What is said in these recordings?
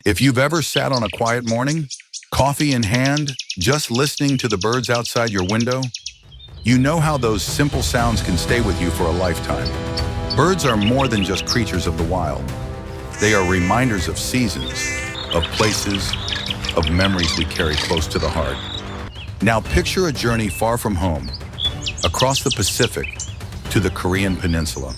If you've ever sat on a quiet morning, coffee in hand, just listening to the birds outside your window, you know how those simple sounds can stay with you for a lifetime. Birds are more than just creatures of the wild. They are reminders of seasons, of places, of memories we carry close to the heart. Now picture a journey far from home, across the Pacific to the Korean Peninsula.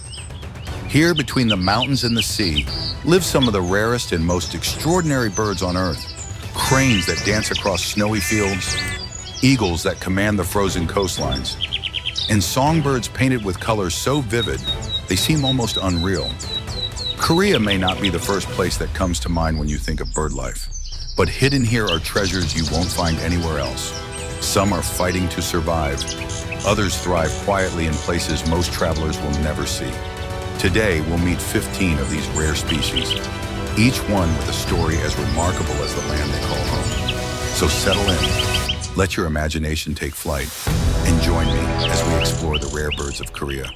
Here, between the mountains and the sea, live some of the rarest and most extraordinary birds on Earth. Cranes that dance across snowy fields, eagles that command the frozen coastlines, and songbirds painted with colors so vivid they seem almost unreal. Korea may not be the first place that comes to mind when you think of bird life, but hidden here are treasures you won't find anywhere else. Some are fighting to survive. Others thrive quietly in places most travelers will never see. Today, we'll meet 15 of these rare species, each one with a story as remarkable as the land they call home. So settle in, let your imagination take flight, and join me as we explore the rare birds of Korea.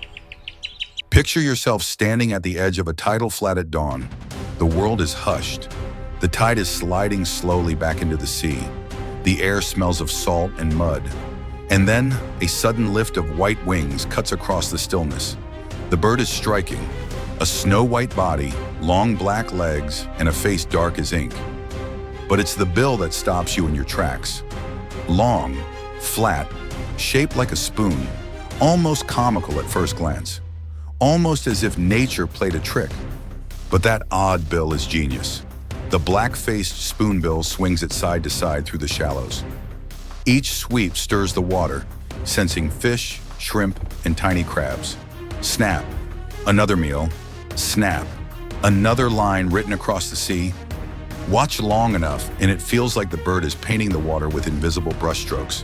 Picture yourself standing at the edge of a tidal flat at dawn. The world is hushed. The tide is sliding slowly back into the sea. The air smells of salt and mud. And then, a sudden lift of white wings cuts across the stillness. The bird is striking, a snow-white body, long black legs, and a face dark as ink. But it's the bill that stops you in your tracks. Long, flat, shaped like a spoon, almost comical at first glance. Almost as if nature played a trick. But that odd bill is genius. The black-faced spoonbill swings it side to side through the shallows. Each sweep stirs the water, sensing fish, shrimp, and tiny crabs. Snap, another meal. Snap, another line written across the sea. Watch long enough, and it feels like the bird is painting the water with invisible brushstrokes.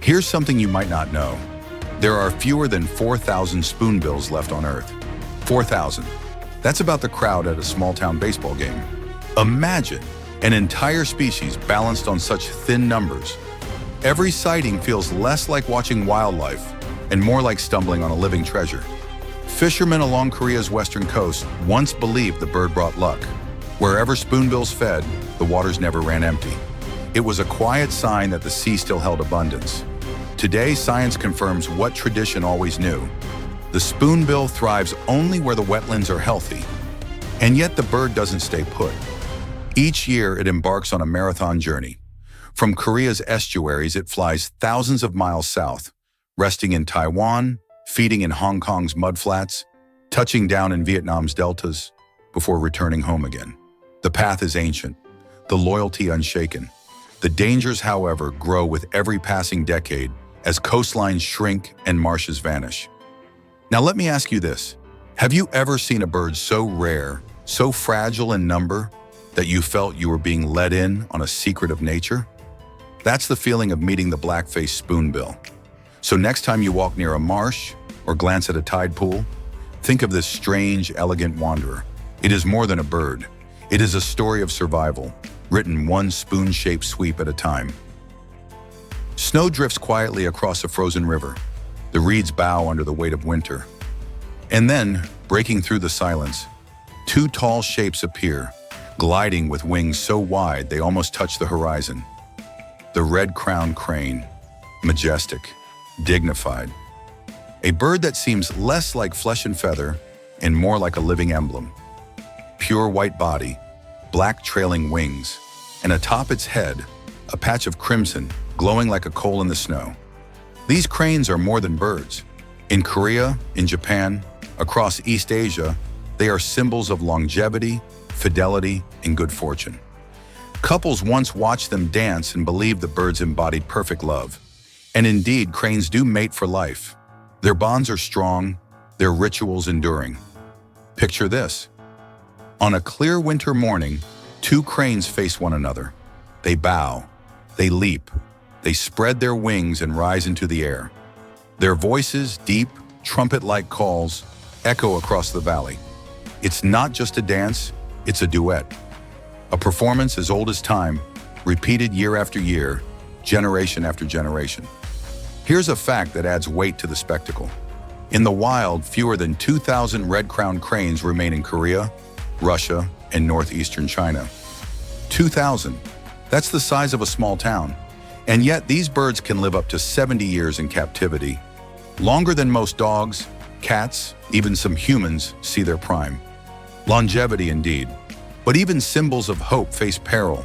Here's something you might not know. There are fewer than 4,000 spoonbills left on Earth. 4,000. That's about the crowd at a small-town baseball game. Imagine an entire species balanced on such thin numbers. Every sighting feels less like watching wildlife and more like stumbling on a living treasure. Fishermen along Korea's western coast once believed the bird brought luck. Wherever spoonbills fed, the waters never ran empty. It was a quiet sign that the sea still held abundance. Today, science confirms what tradition always knew. The spoonbill thrives only where the wetlands are healthy. And yet the bird doesn't stay put. Each year, it embarks on a marathon journey. From Korea's estuaries, it flies thousands of miles south, resting in Taiwan, feeding in Hong Kong's mudflats, touching down in Vietnam's deltas, before returning home again. The path is ancient, the loyalty unshaken. The dangers, however, grow with every passing decade as coastlines shrink and marshes vanish. Now let me ask you this. Have you ever seen a bird so rare, so fragile in number, that you felt you were being let in on a secret of nature? That's the feeling of meeting the black-faced spoonbill. So next time you walk near a marsh or glance at a tide pool, think of this strange, elegant wanderer. It is more than a bird. It is a story of survival, written one spoon-shaped sweep at a time. Snow drifts quietly across a frozen river. The reeds bow under the weight of winter. And then, breaking through the silence, two tall shapes appear, gliding with wings so wide they almost touch the horizon. The red-crowned crane, majestic, dignified. A bird that seems less like flesh and feather and more like a living emblem. Pure white body, black trailing wings, and atop its head, a patch of crimson glowing like a coal in the snow. These cranes are more than birds. In Korea, in Japan, across East Asia, they are symbols of longevity, fidelity, and good fortune. Couples once watched them dance and believed the birds embodied perfect love. And indeed, cranes do mate for life. Their bonds are strong, their rituals enduring. Picture this. On a clear winter morning, two cranes face one another. They bow, they leap, they spread their wings and rise into the air. Their voices, deep, trumpet-like calls, echo across the valley. It's not just a dance, it's a duet. A performance as old as time, repeated year after year, generation after generation. Here's a fact that adds weight to the spectacle. In the wild, fewer than 2,000 red-crowned cranes remain in Korea, Russia, and northeastern China. 2,000. That's the size of a small town. And yet these birds can live up to 70 years in captivity. Longer than most dogs, cats, even some humans see their prime. Longevity indeed. But even symbols of hope face peril.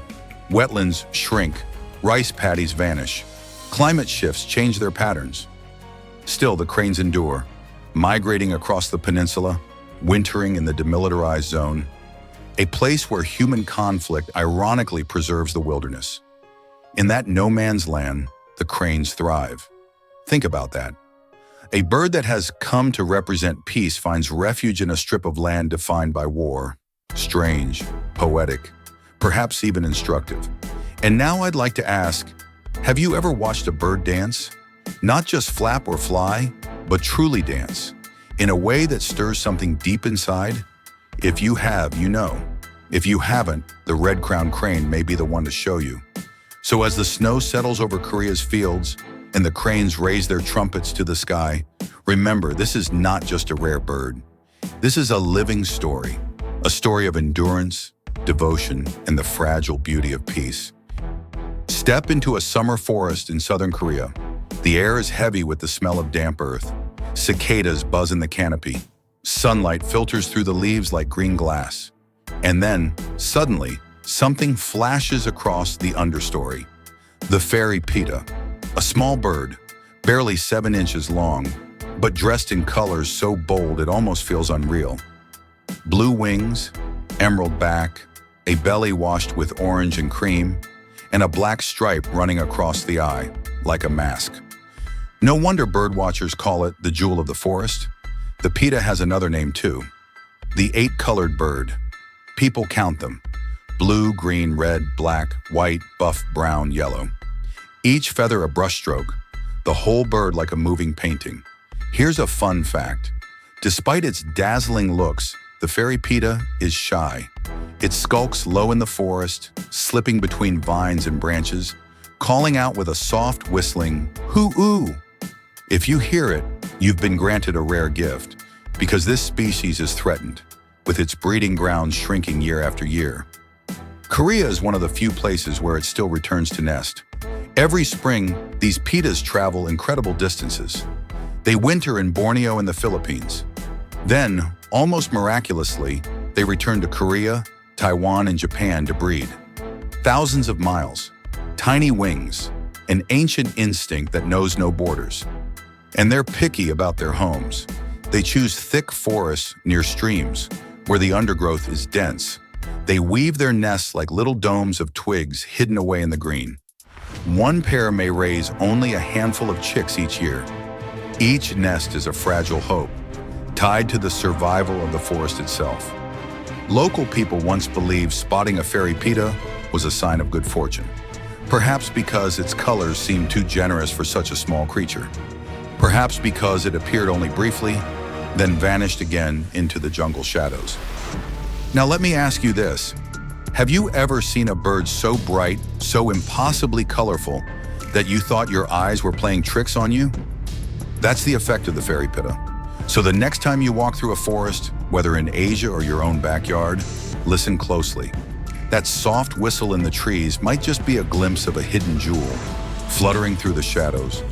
Wetlands shrink, rice paddies vanish. Climate shifts change their patterns. Still, the cranes endure, migrating across the peninsula, wintering in the demilitarized zone, a place where human conflict ironically preserves the wilderness. In that no man's land, the cranes thrive. Think about that. A bird that has come to represent peace finds refuge in a strip of land defined by war. Strange, poetic, perhaps even instructive. And now I'd like to ask, have you ever watched a bird dance? Not just flap or fly, but truly dance, in a way that stirs something deep inside? If you have, you know. If you haven't, the red-crowned crane may be the one to show you. So as the snow settles over Korea's fields and the cranes raise their trumpets to the sky, remember, this is not just a rare bird. This is a living story, a story of endurance, devotion, and the fragile beauty of peace. Step into a summer forest in southern Korea. The air is heavy with the smell of damp earth. Cicadas buzz in the canopy. Sunlight filters through the leaves like green glass. And then, suddenly, something flashes across the understory. The Fairy Pitta, a small bird, barely 7 inches long, but dressed in colors so bold it almost feels unreal. Blue wings, emerald back, a belly washed with orange and cream, and a black stripe running across the eye, like a mask. No wonder birdwatchers call it the jewel of the forest. The Pitta has another name too. The 8-colored bird. People count them. Blue, green, red, black, white, buff, brown, yellow. Each feather a brushstroke, the whole bird like a moving painting. Here's a fun fact. Despite its dazzling looks, the Fairy Pitta is shy. It skulks low in the forest, slipping between vines and branches, calling out with a soft whistling, hoo-oo. If you hear it, you've been granted a rare gift, because this species is threatened, with its breeding grounds shrinking year after year. Korea is one of the few places where it still returns to nest. Every spring, these pittas travel incredible distances. They winter in Borneo and the Philippines. Then, almost miraculously, they return to Korea, Taiwan, and Japan to breed. Thousands of miles, tiny wings, an ancient instinct that knows no borders. And they're picky about their homes. They choose thick forests near streams, where the undergrowth is dense. They weave their nests like little domes of twigs hidden away in the green. One pair may raise only a handful of chicks each year. Each nest is a fragile hope, tied to the survival of the forest itself. Local people once believed spotting a Fairy Pitta was a sign of good fortune, perhaps because its colors seemed too generous for such a small creature. Perhaps because it appeared only briefly, then vanished again into the jungle shadows. Now let me ask you this. Have you ever seen a bird so bright, so impossibly colorful, that you thought your eyes were playing tricks on you? That's the effect of the Fairy Pitta. So the next time you walk through a forest, whether in Asia or your own backyard, listen closely. That soft whistle in the trees might just be a glimpse of a hidden jewel, fluttering through the shadows,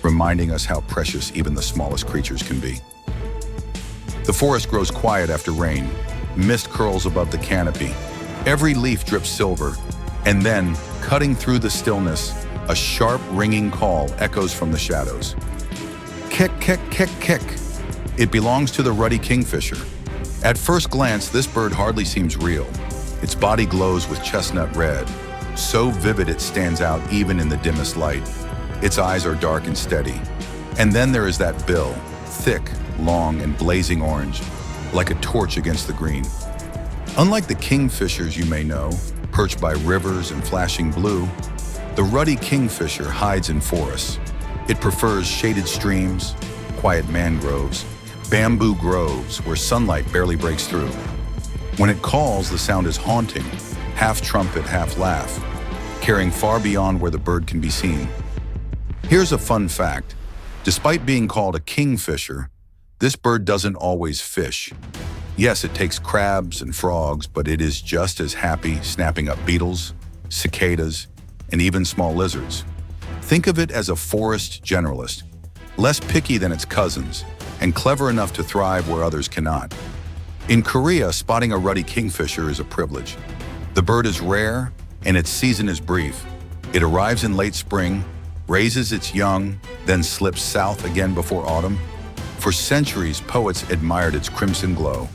reminding us how precious even the smallest creatures can be. The forest grows quiet after rain. Mist curls above the canopy. Every leaf drips silver. And then, cutting through the stillness, a sharp ringing call echoes from the shadows. Kick, kick, kick, kick. It belongs to the Ruddy Kingfisher. At first glance, this bird hardly seems real. Its body glows with chestnut red, so vivid it stands out even in the dimmest light. Its eyes are dark and steady. And then there is that bill, thick, long, and blazing orange, like a torch against the green. Unlike the kingfishers you may know, perched by rivers and flashing blue, the Ruddy Kingfisher hides in forests. It prefers shaded streams, quiet mangroves, bamboo groves where sunlight barely breaks through. When it calls, the sound is haunting, half trumpet, half laugh, carrying far beyond where the bird can be seen. Here's a fun fact. Despite being called a kingfisher, this bird doesn't always fish. Yes, it takes crabs and frogs, but it is just as happy snapping up beetles, cicadas, and even small lizards. Think of it as a forest generalist, less picky than its cousins, and clever enough to thrive where others cannot. In Korea, spotting a ruddy kingfisher is a privilege. The bird is rare, and its season is brief. It arrives in late spring, raises its young, then slips south again before autumn. For centuries, poets admired its crimson glow,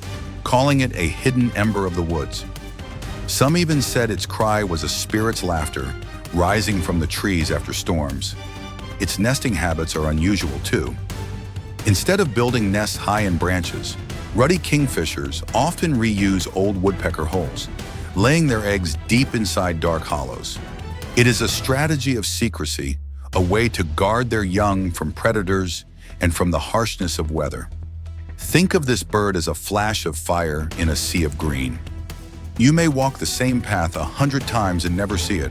calling it a hidden ember of the woods. Some even said its cry was a spirit's laughter, rising from the trees after storms. Its nesting habits are unusual too. Instead of building nests high in branches, ruddy kingfishers often reuse old woodpecker holes, laying their eggs deep inside dark hollows. It is a strategy of secrecy, a way to guard their young from predators and from the harshness of weather. Think of this bird as a flash of fire in a sea of green. You may walk the same path 100 times and never see it.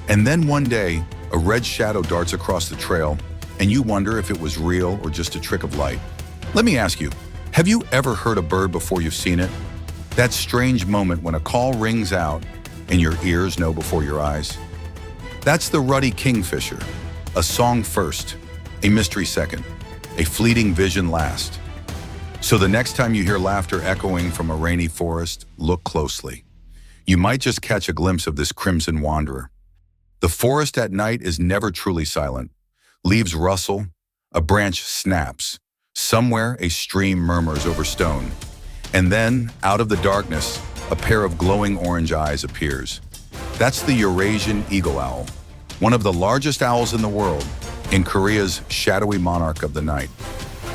And then one day, a red shadow darts across the trail, and you wonder if it was real or just a trick of light. Let me ask you, have you ever heard a bird before you've seen it? That strange moment when a call rings out and your ears know before your eyes? That's the ruddy kingfisher. A song first, a mystery second, a fleeting vision last. So the next time you hear laughter echoing from a rainy forest, look closely. You might just catch a glimpse of this crimson wanderer. The forest at night is never truly silent. Leaves rustle, a branch snaps. Somewhere a stream murmurs over stone. And then, out of the darkness, a pair of glowing orange eyes appears. That's the Eurasian Eagle-Owl, one of the largest owls in the world, in Korea's shadowy monarch of the night.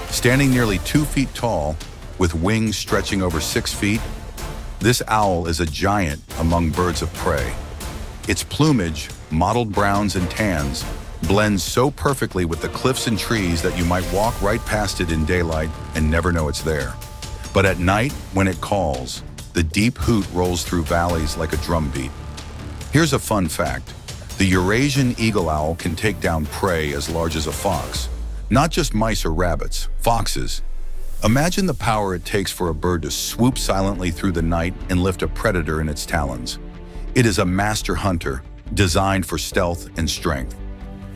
Standing nearly 2 feet tall, with wings stretching over 6 feet, this owl is a giant among birds of prey. Its plumage, mottled browns and tans, blends so perfectly with the cliffs and trees that you might walk right past it in daylight and never know it's there. But at night, when it calls, the deep hoot rolls through valleys like a drumbeat. Here's a fun fact. The Eurasian eagle-owl can take down prey as large as a fox. Not just mice or rabbits, foxes. Imagine the power it takes for a bird to swoop silently through the night and lift a predator in its talons. It is a master hunter, designed for stealth and strength.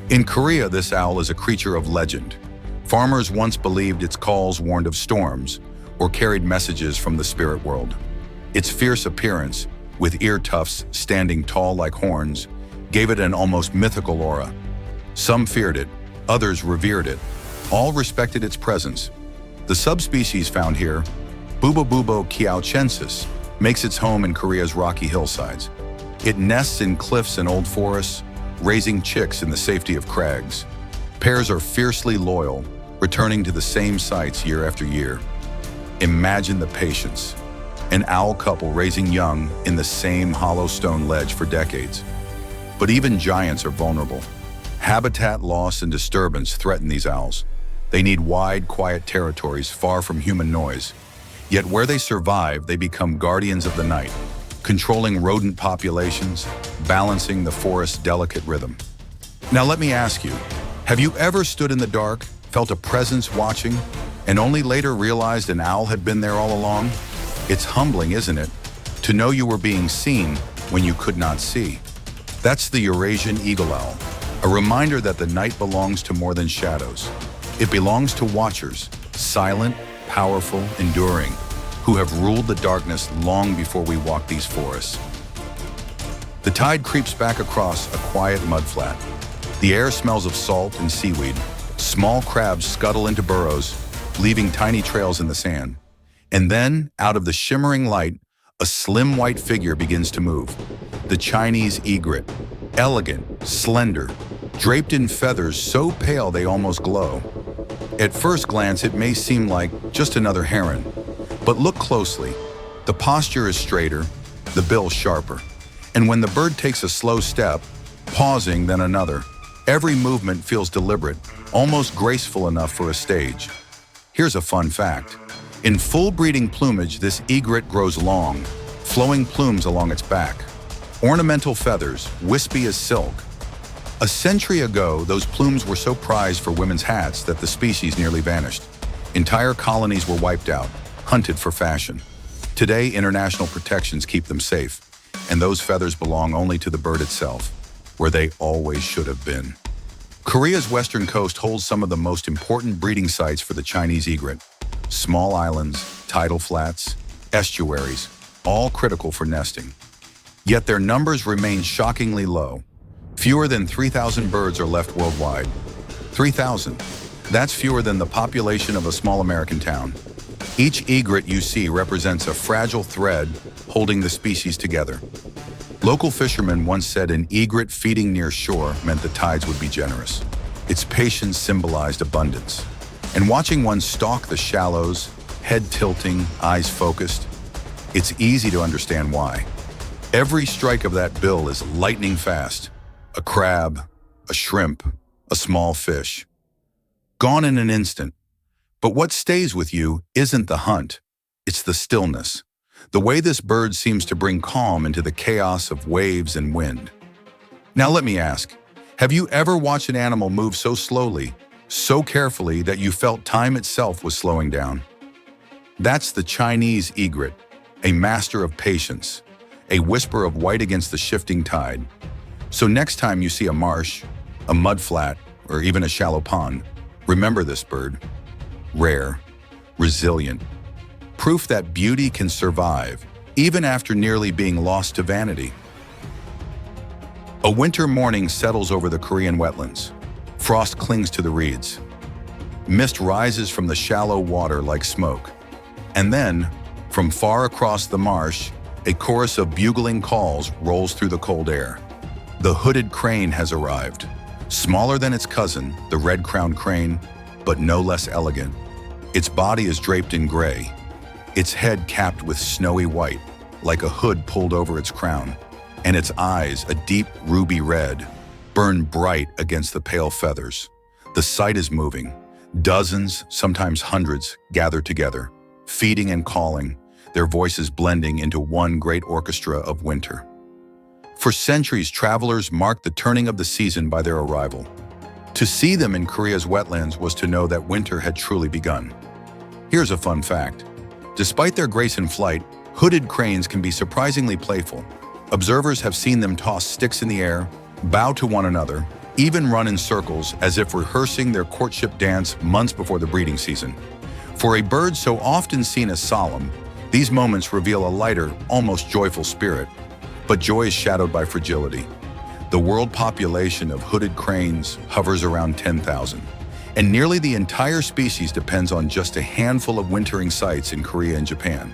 In Korea, this owl is a creature of legend. Farmers once believed its calls warned of storms or carried messages from the spirit world. Its fierce appearance, with ear tufts standing tall like horns, gave it an almost mythical aura. Some feared it, others revered it. All respected its presence. The subspecies found here, Bubo kiautschensis, makes its home in Korea's rocky hillsides. It nests in cliffs and old forests, raising chicks in the safety of crags. Pairs are fiercely loyal, returning to the same sites year after year. Imagine the patience. An owl couple raising young in the same hollow stone ledge for decades. But even giants are vulnerable. Habitat loss and disturbance threaten these owls. They need wide, quiet territories far from human noise. Yet where they survive, they become guardians of the night, controlling rodent populations, balancing the forest's delicate rhythm. Now let me ask you, have you ever stood in the dark, felt a presence watching, and only later realized an owl had been there all along? It's humbling, isn't it, to know you were being seen when you could not see. That's the Eurasian eagle-owl, a reminder that the night belongs to more than shadows. It belongs to watchers, silent, powerful, enduring, who have ruled the darkness long before we walk these forests. The tide creeps back across a quiet mudflat. The air smells of salt and seaweed. Small crabs scuttle into burrows, leaving tiny trails in the sand. And then, out of the shimmering light, a slim white figure begins to move. The Chinese egret, elegant, slender, draped in feathers so pale they almost glow. At first glance, it may seem like just another heron, but look closely. The posture is straighter, the bill sharper. And when the bird takes a slow step, pausing then another, every movement feels deliberate, almost graceful enough for a stage. Here's a fun fact. In full breeding plumage, this egret grows long, flowing plumes along its back. Ornamental feathers, wispy as silk. A century ago, those plumes were so prized for women's hats that the species nearly vanished. Entire colonies were wiped out, hunted for fashion. Today, international protections keep them safe, and those feathers belong only to the bird itself, where they always should have been. Korea's western coast holds some of the most important breeding sites for the Chinese egret. Small islands, tidal flats, estuaries, all critical for nesting. Yet their numbers remain shockingly low. Fewer than 3,000 birds are left worldwide. 3,000. That's fewer than the population of a small American town. Each egret you see represents a fragile thread holding the species together. Local fishermen once said an egret feeding near shore meant the tides would be generous. Its patience symbolized abundance. And watching one stalk the shallows, head tilting, eyes focused, it's easy to understand why. Every strike of that bill is lightning fast. A crab, a shrimp, a small fish. Gone in an instant. But what stays with you isn't the hunt, it's the stillness. The way this bird seems to bring calm into the chaos of waves and wind. Now let me ask, have you ever watched an animal move so slowly, so carefully that you felt time itself was slowing down? That's the Chinese egret, a master of patience, a whisper of white against the shifting tide. So next time you see a marsh, a mudflat, or even a shallow pond, remember this bird. Rare, resilient, proof that beauty can survive, even after nearly being lost to vanity. A winter morning settles over the Korean wetlands. Frost clings to the reeds. Mist rises from the shallow water like smoke. And then, from far across the marsh, a chorus of bugling calls rolls through the cold air. The hooded crane has arrived. Smaller than its cousin, the red-crowned crane, but no less elegant. Its body is draped in gray, its head capped with snowy white, like a hood pulled over its crown, and its eyes, a deep ruby red, burn bright against the pale feathers. The sight is moving. Dozens, sometimes hundreds, gather together, feeding and calling, their voices blending into one great orchestra of winter. For centuries, travelers marked the turning of the season by their arrival. To see them in Korea's wetlands was to know that winter had truly begun. Here's a fun fact. Despite their grace in flight, hooded cranes can be surprisingly playful. Observers have seen them toss sticks in the air, bow to one another, even run in circles as if rehearsing their courtship dance months before the breeding season. For a bird so often seen as solemn, these moments reveal a lighter, almost joyful spirit. But joy is shadowed by fragility. The world population of hooded cranes hovers around 10,000, and nearly the entire species depends on just a handful of wintering sites in Korea and Japan.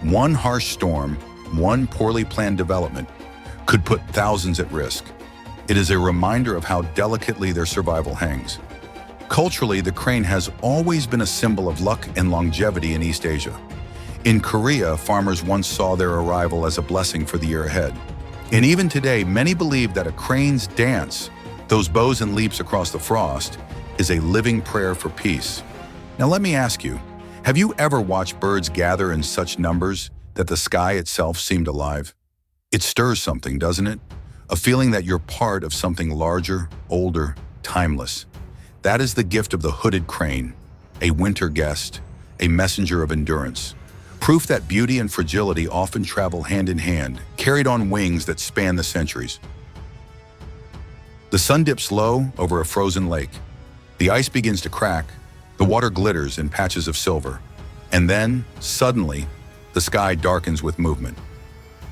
One harsh storm, one poorly planned development, could put thousands at risk. It is a reminder of how delicately their survival hangs. Culturally, the crane has always been a symbol of luck and longevity in East Asia. In Korea, farmers once saw their arrival as a blessing for the year ahead. And even today, many believe that a crane's dance, those bows and leaps across the frost, is a living prayer for peace. Now let me ask you, have you ever watched birds gather in such numbers that the sky itself seemed alive? It stirs something, doesn't it? A feeling that you're part of something larger, older, timeless. That is the gift of the hooded crane, a winter guest, a messenger of endurance. Proof that beauty and fragility often travel hand in hand, carried on wings that span the centuries. The sun dips low over a frozen lake. The ice begins to crack, the water glitters in patches of silver. And then, suddenly, the sky darkens with movement.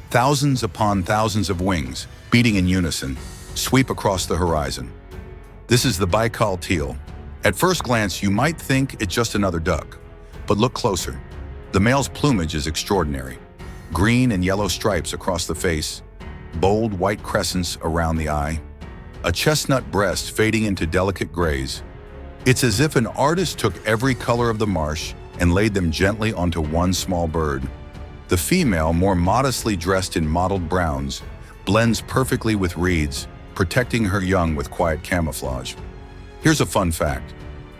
Thousands upon thousands of wings, beating in unison, sweep across the horizon. This is the Baikal teal. At first glance, you might think it's just another duck, but look closer. The male's plumage is extraordinary. Green and yellow stripes across the face, bold white crescents around the eye, a chestnut breast fading into delicate grays. It's as if an artist took every color of the marsh and laid them gently onto one small bird. The female, more modestly dressed in mottled browns, blends perfectly with reeds, protecting her young with quiet camouflage. Here's a fun fact.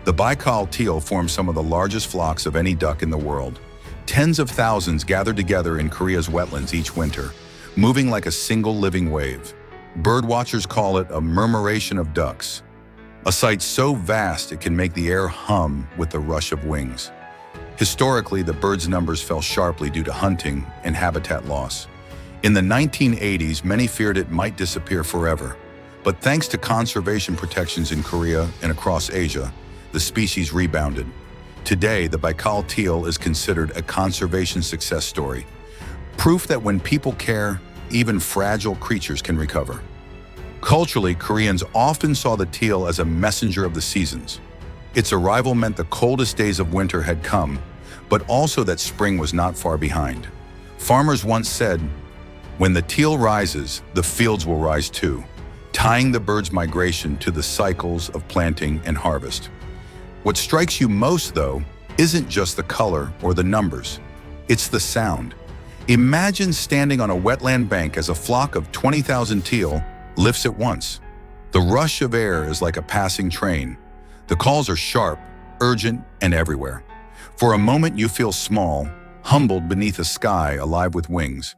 The Baikal teal forms some of the largest flocks of any duck in the world. Tens of thousands gather together in Korea's wetlands each winter, moving like a single living wave. Birdwatchers call it a murmuration of ducks, a sight so vast it can make the air hum with the rush of wings. Historically, the bird's numbers fell sharply due to hunting and habitat loss. In the 1980s, many feared it might disappear forever. But thanks to conservation protections in Korea and across Asia, the species rebounded. Today, the Baikal teal is considered a conservation success story. Proof that when people care, even fragile creatures can recover. Culturally, Koreans often saw the teal as a messenger of the seasons. Its arrival meant the coldest days of winter had come, but also that spring was not far behind. Farmers once said, "When the teal rises, the fields will rise too," tying the bird's migration to the cycles of planting and harvest. What strikes you most, though, isn't just the color or the numbers. It's the sound. Imagine standing on a wetland bank as a flock of 20,000 teal lifts at once. The rush of air is like a passing train. The calls are sharp, urgent, and everywhere. For a moment you feel small, humbled beneath a sky alive with wings.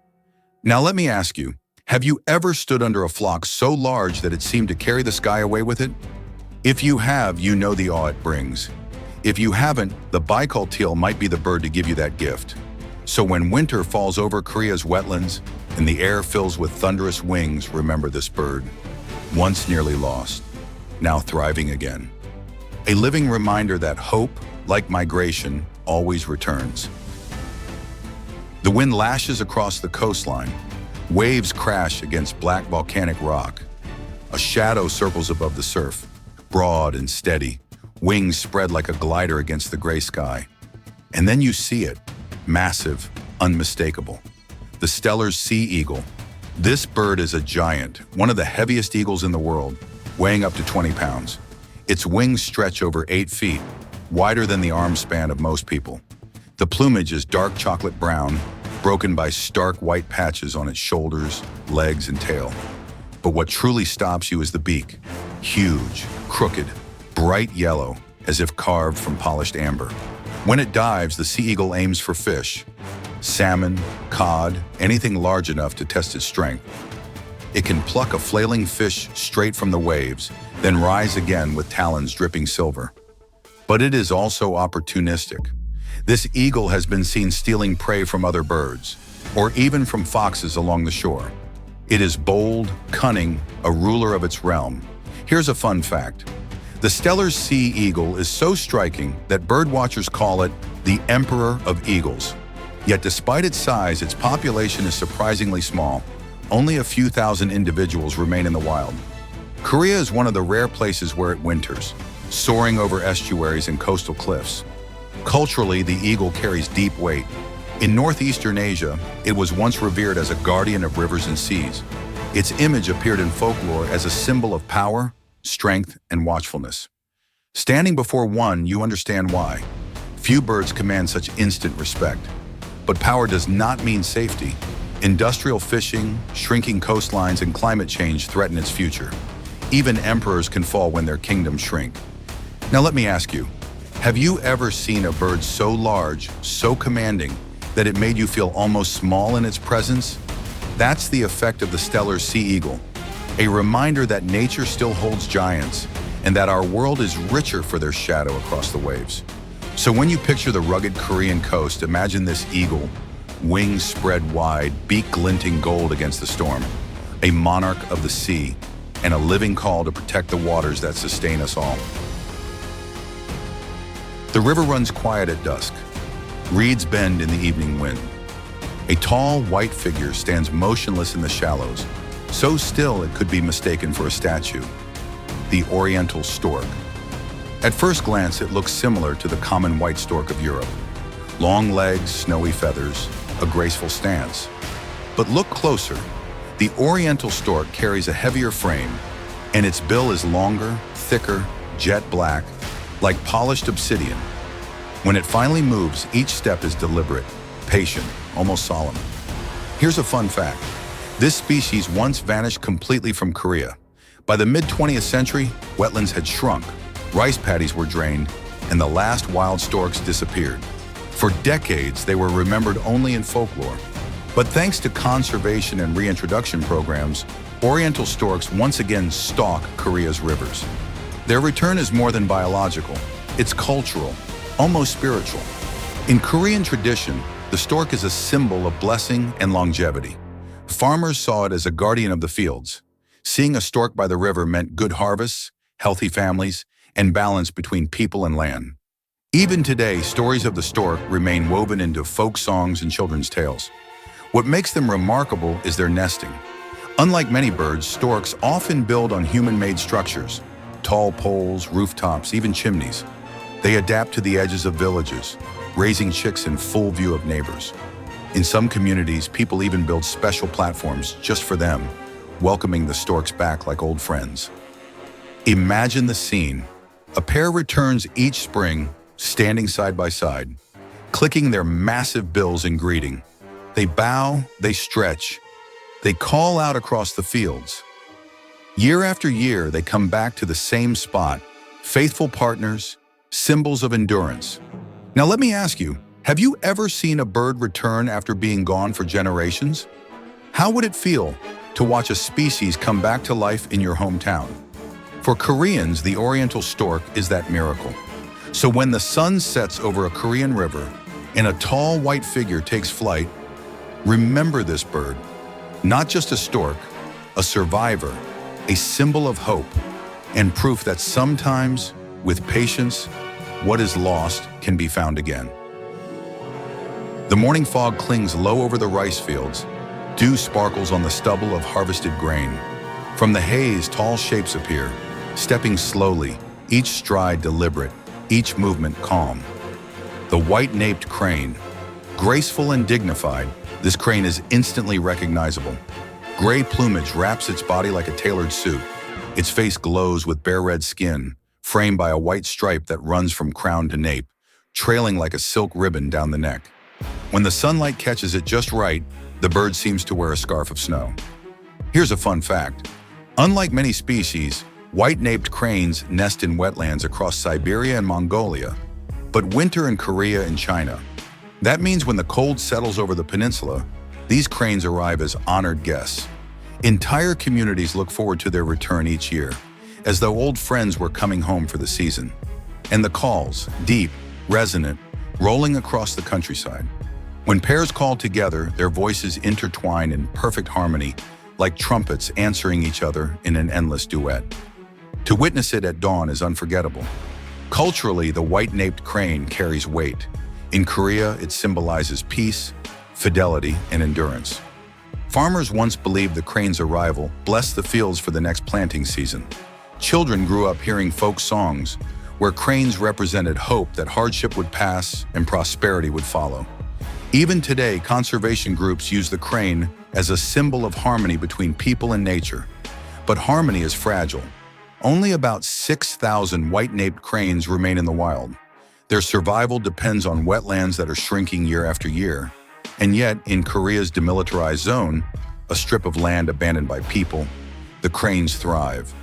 Now let me ask you, have you ever stood under a flock so large that it seemed to carry the sky away with it? If you have, you know the awe it brings. If you haven't, the Baikal teal might be the bird to give you that gift. So when winter falls over Korea's wetlands and the air fills with thunderous wings, remember this bird. Once nearly lost, now thriving again. A living reminder that hope, like migration, always returns. The wind lashes across the coastline. Waves crash against black volcanic rock. A shadow circles above the surf, broad and steady, wings spread like a glider against the gray sky. And then you see it, massive, unmistakable. The Steller sea eagle. This bird is a giant, one of the heaviest eagles in the world, weighing up to 20 pounds. Its wings stretch over 8 feet, wider than the arm span of most people. The plumage is dark chocolate brown, broken by stark white patches on its shoulders, legs, and tail. But what truly stops you is the beak. Huge, crooked, bright yellow, as if carved from polished amber. When it dives, the sea eagle aims for fish. Salmon, cod, anything large enough to test its strength. It can pluck a flailing fish straight from the waves, then rise again with talons dripping silver. But it is also opportunistic. This eagle has been seen stealing prey from other birds, or even from foxes along the shore. It is bold, cunning, a ruler of its realm. Here's a fun fact. The Steller sea eagle is so striking that birdwatchers call it the Emperor of Eagles. Yet despite its size, its population is surprisingly small. Only a few thousand individuals remain in the wild. Korea is one of the rare places where it winters, soaring over estuaries and coastal cliffs. Culturally, the eagle carries deep weight. In northeastern Asia, it was once revered as a guardian of rivers and seas. Its image appeared in folklore as a symbol of power, strength, and watchfulness. Standing before one, you understand why. Few birds command such instant respect. But power does not mean safety. Industrial fishing, shrinking coastlines, and climate change threaten its future. Even emperors can fall when their kingdoms shrink. Now let me ask you, have you ever seen a bird so large, so commanding, that it made you feel almost small in its presence? That's the effect of the Steller sea eagle. A reminder that nature still holds giants, and that our world is richer for their shadow across the waves. So when you picture the rugged Korean coast, imagine this eagle, wings spread wide, beak glinting gold against the storm, a monarch of the sea, and a living call to protect the waters that sustain us all. The river runs quiet at dusk. Reeds bend in the evening wind. A tall, white figure stands motionless in the shallows, so still it could be mistaken for a statue. The Oriental Stork. At first glance, it looks similar to the common white stork of Europe. Long legs, snowy feathers, a graceful stance. But look closer. The Oriental Stork carries a heavier frame, and its bill is longer, thicker, jet black, like polished obsidian. When it finally moves, each step is deliberate, patient, almost solemn. Here's a fun fact. This species once vanished completely from Korea. By the mid-20th century, wetlands had shrunk, rice paddies were drained, and the last wild storks disappeared. For decades, they were remembered only in folklore. But thanks to conservation and reintroduction programs, Oriental storks once again stalk Korea's rivers. Their return is more than biological. It's cultural, almost spiritual. In Korean tradition, the stork is a symbol of blessing and longevity. Farmers saw it as a guardian of the fields. Seeing a stork by the river meant good harvests, healthy families, and balance between people and land. Even today, stories of the stork remain woven into folk songs and children's tales. What makes them remarkable is their nesting. Unlike many birds, storks often build on human-made structures, tall poles, rooftops, even chimneys. They adapt to the edges of villages, raising chicks in full view of neighbors. In some communities, people even build special platforms just for them, welcoming the storks back like old friends. Imagine the scene. A pair returns each spring, standing side by side, clicking their massive bills in greeting. They bow, they stretch, they call out across the fields. Year after year, they come back to the same spot, faithful partners, symbols of endurance. Now let me ask you, have you ever seen a bird return after being gone for generations? How would it feel to watch a species come back to life in your hometown? For Koreans, the Oriental stork is that miracle. So when the sun sets over a Korean river and a tall white figure takes flight, remember this bird, not just a stork, a survivor, a symbol of hope, and proof that sometimes, with patience, what is lost can be found again. The morning fog clings low over the rice fields. Dew sparkles on the stubble of harvested grain. From the haze, tall shapes appear, stepping slowly, each stride deliberate, each movement calm. The white-naped crane. Graceful and dignified, this crane is instantly recognizable. Gray plumage wraps its body like a tailored suit. Its face glows with bare red skin, framed by a white stripe that runs from crown to nape, trailing like a silk ribbon down the neck. When the sunlight catches it just right, the bird seems to wear a scarf of snow. Here's a fun fact. Unlike many species, white-naped cranes nest in wetlands across Siberia and Mongolia, but winter in Korea and China. That means when the cold settles over the peninsula, these cranes arrive as honored guests. Entire communities look forward to their return each year, as though old friends were coming home for the season. And the calls, deep, resonant, rolling across the countryside. When pairs call together, their voices intertwine in perfect harmony, like trumpets answering each other in an endless duet. To witness it at dawn is unforgettable. Culturally, the white-naped crane carries weight. In Korea, it symbolizes peace, fidelity, and endurance. Farmers once believed the crane's arrival blessed the fields for the next planting season. Children grew up hearing folk songs where cranes represented hope that hardship would pass and prosperity would follow. Even today, conservation groups use the crane as a symbol of harmony between people and nature. But harmony is fragile. Only about 6,000 white-naped cranes remain in the wild. Their survival depends on wetlands that are shrinking year after year. And yet, in Korea's demilitarized zone, a strip of land abandoned by people, the cranes thrive.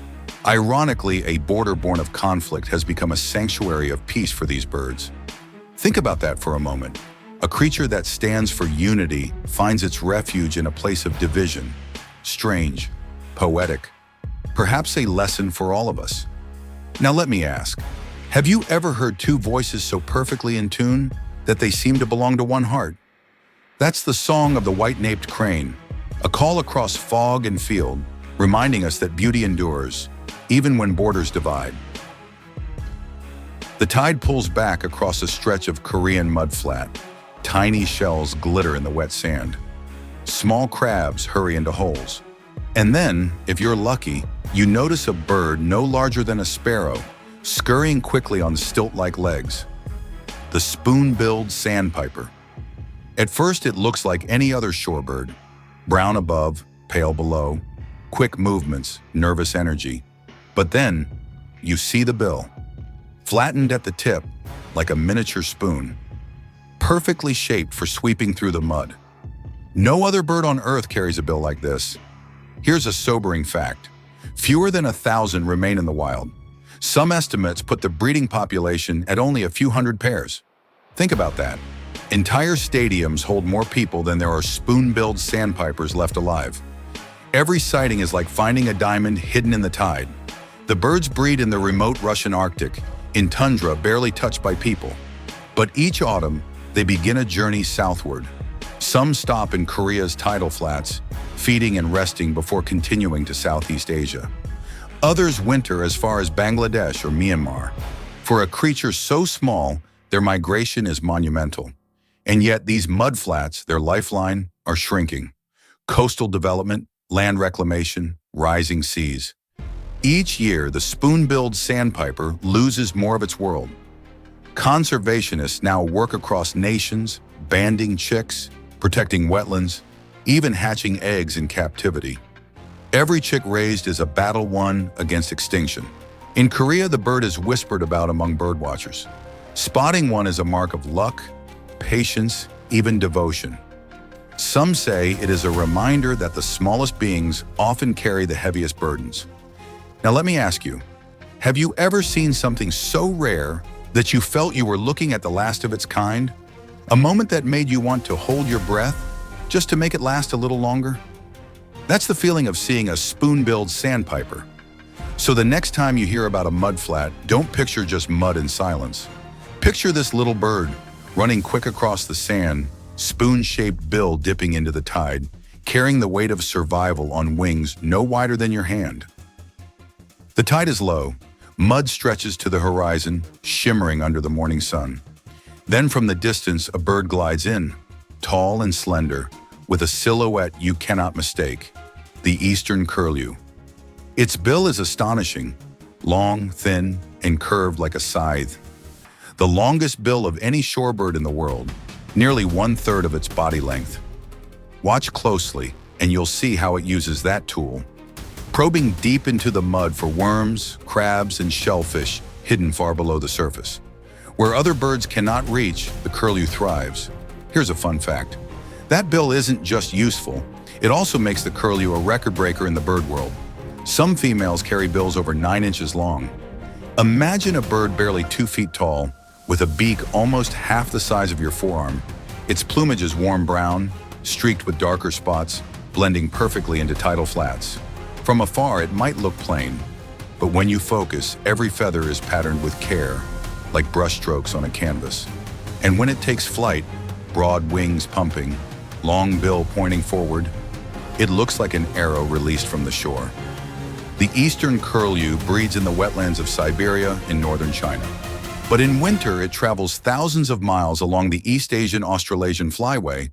Ironically, a border born of conflict has become a sanctuary of peace for these birds. Think about that for a moment. A creature that stands for unity finds its refuge in a place of division. Strange, poetic, perhaps a lesson for all of us. Now let me ask, have you ever heard two voices so perfectly in tune that they seem to belong to one heart? That's the song of the white-naped crane, a call across fog and field, reminding us that beauty endures, even when borders divide. The tide pulls back across a stretch of Korean mudflat. Tiny shells glitter in the wet sand. Small crabs hurry into holes. And then, if you're lucky, you notice a bird no larger than a sparrow, scurrying quickly on stilt-like legs. The Spoon-billed Sandpiper. At first, it looks like any other shorebird. Brown above, pale below, quick movements, nervous energy. But then, you see the bill. Flattened at the tip, like a miniature spoon. Perfectly shaped for sweeping through the mud. No other bird on Earth carries a bill like this. Here's a sobering fact. Fewer than 1,000 remain in the wild. Some estimates put the breeding population at only a few hundred pairs. Think about that. Entire stadiums hold more people than there are spoon-billed sandpipers left alive. Every sighting is like finding a diamond hidden in the tide. The birds breed in the remote Russian Arctic, in tundra barely touched by people. But each autumn, they begin a journey southward. Some stop in Korea's tidal flats, feeding and resting before continuing to Southeast Asia. Others winter as far as Bangladesh or Myanmar. For a creature so small, their migration is monumental. And yet these mudflats, their lifeline, are shrinking. Coastal development, land reclamation, rising seas. Each year, the spoon-billed sandpiper loses more of its world. Conservationists now work across nations, banding chicks, protecting wetlands, even hatching eggs in captivity. Every chick raised is a battle won against extinction. In Korea, the bird is whispered about among birdwatchers. Spotting one is a mark of luck, patience, even devotion. Some say it is a reminder that the smallest beings often carry the heaviest burdens. Now let me ask you, have you ever seen something so rare that you felt you were looking at the last of its kind? A moment that made you want to hold your breath just to make it last a little longer? That's the feeling of seeing a spoon-billed sandpiper. So the next time you hear about a mudflat, don't picture just mud and silence. Picture this little bird running quick across the sand, spoon-shaped bill dipping into the tide, carrying the weight of survival on wings no wider than your hand. The tide is low. Mud stretches to the horizon, shimmering under the morning sun. Then from the distance, a bird glides in, tall and slender, with a silhouette you cannot mistake, the eastern curlew. Its bill is astonishing, long, thin, and curved like a scythe. The longest bill of any shorebird in the world, nearly 1/3 of its body length. Watch closely, and you'll see how it uses that tool, probing deep into the mud for worms, crabs, and shellfish hidden far below the surface. Where other birds cannot reach, the curlew thrives. Here's a fun fact. That bill isn't just useful, it also makes the curlew a record breaker in the bird world. Some females carry bills over 9 inches long. Imagine a bird barely 2 feet tall, with a beak almost half the size of your forearm. Its plumage is warm brown, streaked with darker spots, blending perfectly into tidal flats. From afar, it might look plain, but when you focus, every feather is patterned with care, like brushstrokes on a canvas. And when it takes flight, broad wings pumping, long bill pointing forward, it looks like an arrow released from the shore. The eastern curlew breeds in the wetlands of Siberia in northern China. But in winter, it travels thousands of miles along the East Asian-Australasian flyway,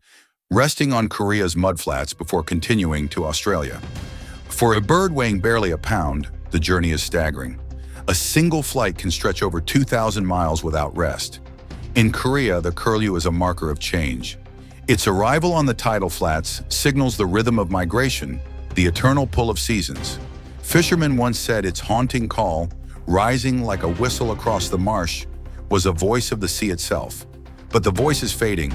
resting on Korea's mudflats before continuing to Australia. For a bird weighing barely a pound, the journey is staggering. A single flight can stretch over 2,000 miles without rest. In Korea, the curlew is a marker of change. Its arrival on the tidal flats signals the rhythm of migration, the eternal pull of seasons. Fishermen once said its haunting call, rising like a whistle across the marsh, was a voice of the sea itself. But the voice is fading.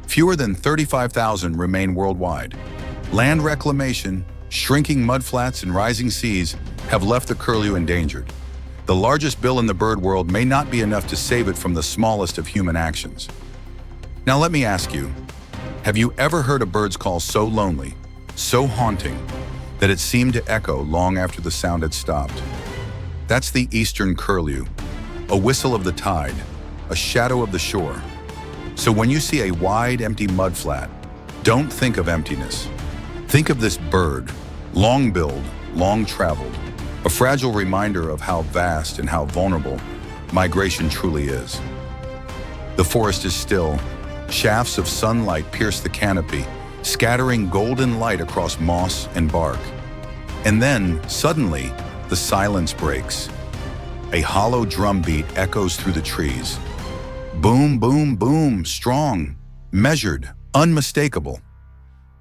Fewer than 35,000 remain worldwide. Land reclamation, shrinking mudflats, and rising seas have left the curlew endangered. The largest bill in the bird world may not be enough to save it from the smallest of human actions. Now let me ask you, have you ever heard a bird's call so lonely, so haunting, that it seemed to echo long after the sound had stopped? That's the eastern curlew, a whistle of the tide, a shadow of the shore. So when you see a wide, empty mudflat, don't think of emptiness. Think of this bird, long-billed, long-traveled, a fragile reminder of how vast and how vulnerable migration truly is. The forest is still. Shafts of sunlight pierce the canopy, scattering golden light across moss and bark. And then, suddenly, the silence breaks. A hollow drumbeat echoes through the trees. Boom, boom, boom, strong, measured, unmistakable.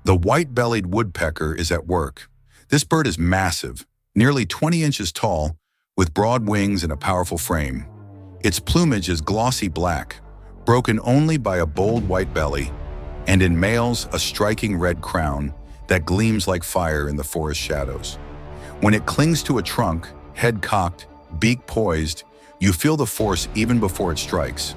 The white-bellied woodpecker is at work. This bird is massive, nearly 20 inches tall, with broad wings and a powerful frame. Its plumage is glossy black, broken only by a bold white belly, and in males, a striking red crown that gleams like fire in the forest shadows. When it clings to a trunk, head cocked, beak poised, you feel the force even before it strikes.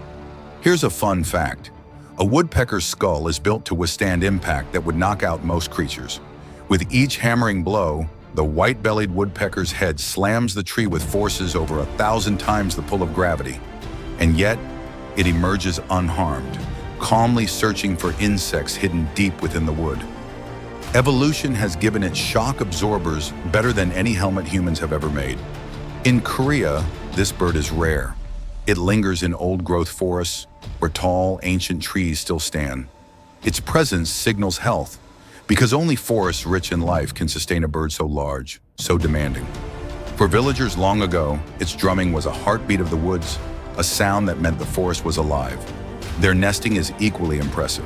Here's a fun fact. A woodpecker's skull is built to withstand impact that would knock out most creatures. With each hammering blow, the white-bellied woodpecker's head slams the tree with forces over 1,000 times the pull of gravity. And yet, it emerges unharmed, calmly searching for insects hidden deep within the wood. Evolution has given it shock absorbers better than any helmet humans have ever made. In Korea, this bird is rare. It lingers in old-growth forests where tall, ancient trees still stand. Its presence signals health, because only forests rich in life can sustain a bird so large, so demanding. For villagers long ago, its drumming was a heartbeat of the woods, a sound that meant the forest was alive. Their nesting is equally impressive.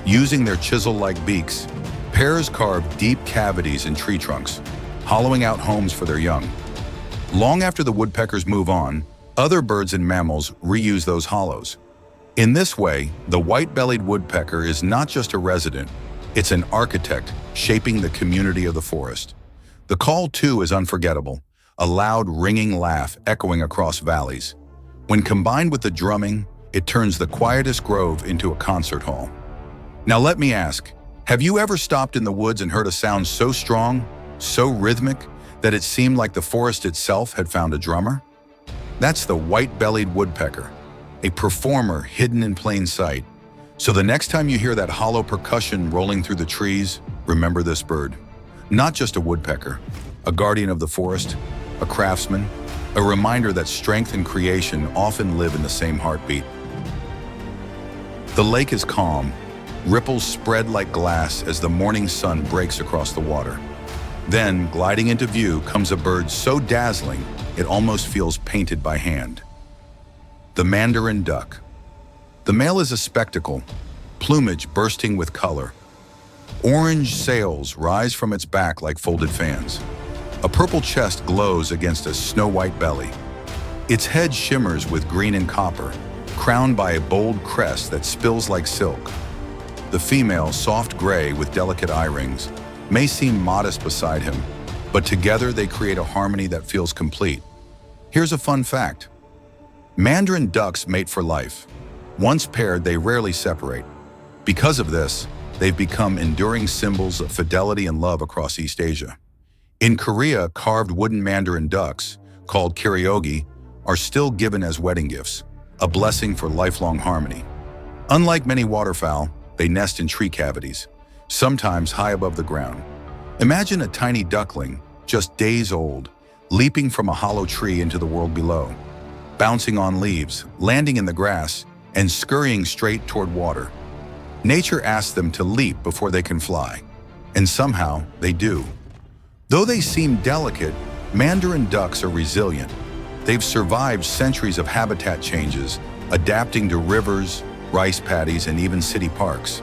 Using their chisel-like beaks, pairs carve deep cavities in tree trunks, hollowing out homes for their young. Long after the woodpeckers move on, other birds and mammals reuse those hollows. In this way, the white-bellied woodpecker is not just a resident, it's an architect shaping the community of the forest. The call, too, is unforgettable, a loud, ringing laugh echoing across valleys. When combined with the drumming, it turns the quietest grove into a concert hall. Now let me ask, have you ever stopped in the woods and heard a sound so strong, so rhythmic, that it seemed like the forest itself had found a drummer? That's the white-bellied woodpecker, a performer hidden in plain sight. So the next time you hear that hollow percussion rolling through the trees, remember this bird. Not just a woodpecker, a guardian of the forest, a craftsman, a reminder that strength and creation often live in the same heartbeat. The lake is calm, ripples spread like glass as the morning sun breaks across the water. Then, gliding into view, comes a bird so dazzling it almost feels painted by hand. The Mandarin Duck. The male is a spectacle, plumage bursting with color. Orange sails rise from its back like folded fans. A purple chest glows against a snow-white belly. Its head shimmers with green and copper, crowned by a bold crest that spills like silk. The female, soft gray with delicate eye rings, may seem modest beside him, but together they create a harmony that feels complete. Here's a fun fact. Mandarin ducks mate for life. Once paired, they rarely separate. Because of this, they've become enduring symbols of fidelity and love across East Asia. In Korea, carved wooden Mandarin ducks, called karaoke, are still given as wedding gifts, a blessing for lifelong harmony. Unlike many waterfowl, they nest in tree cavities, sometimes high above the ground. Imagine a tiny duckling, just days old, leaping from a hollow tree into the world below, bouncing on leaves, landing in the grass, and scurrying straight toward water. Nature asks them to leap before they can fly, and somehow they do. Though they seem delicate, Mandarin ducks are resilient. They've survived centuries of habitat changes, adapting to rivers, rice paddies, and even city parks.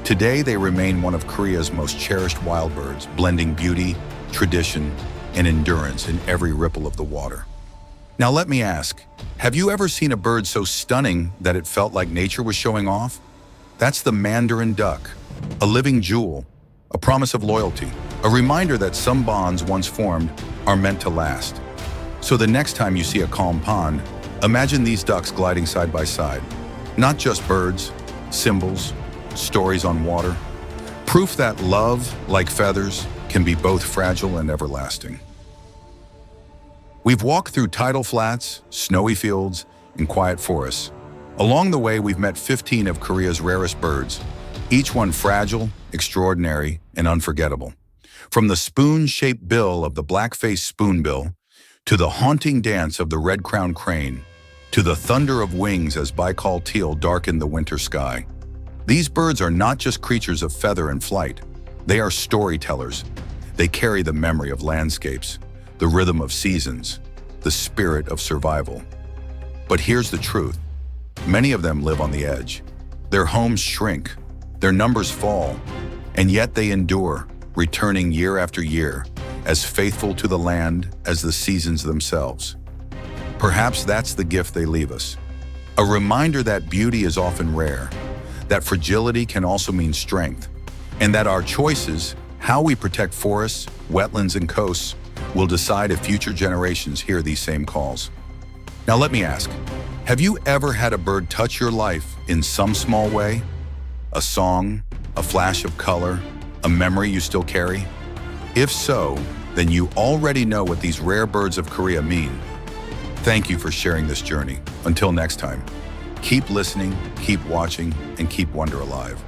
Today, they remain one of Korea's most cherished wild birds, blending beauty, tradition, and endurance in every ripple of the water. Now let me ask, have you ever seen a bird so stunning that it felt like nature was showing off? That's the Mandarin duck, a living jewel, a promise of loyalty, a reminder that some bonds once formed are meant to last. So the next time you see a calm pond, imagine these ducks gliding side by side. Not just birds, symbols, stories on water. Proof that love, like feathers, can be both fragile and everlasting. We've walked through tidal flats, snowy fields, and quiet forests. Along the way, we've met 15 of Korea's rarest birds, each one fragile, extraordinary, and unforgettable. From the spoon-shaped bill of the black-faced spoonbill, to the haunting dance of the red-crowned crane, to the thunder of wings as Baikal Teal darkened the winter sky. These birds are not just creatures of feather and flight. They are storytellers. They carry the memory of landscapes, the rhythm of seasons, the spirit of survival. But here's the truth. Many of them live on the edge. Their homes shrink, their numbers fall, and yet they endure, returning year after year, as faithful to the land as the seasons themselves. Perhaps that's the gift they leave us. A reminder that beauty is often rare, that fragility can also mean strength, and that our choices, how we protect forests, wetlands, and coasts, will decide if future generations hear these same calls. Now let me ask, have you ever had a bird touch your life in some small way? A song, a flash of color, a memory you still carry? If so, then you already know what these rare birds of Korea mean. Thank you for sharing this journey. Until next time, Keep listening, keep watching, and keep wonder alive.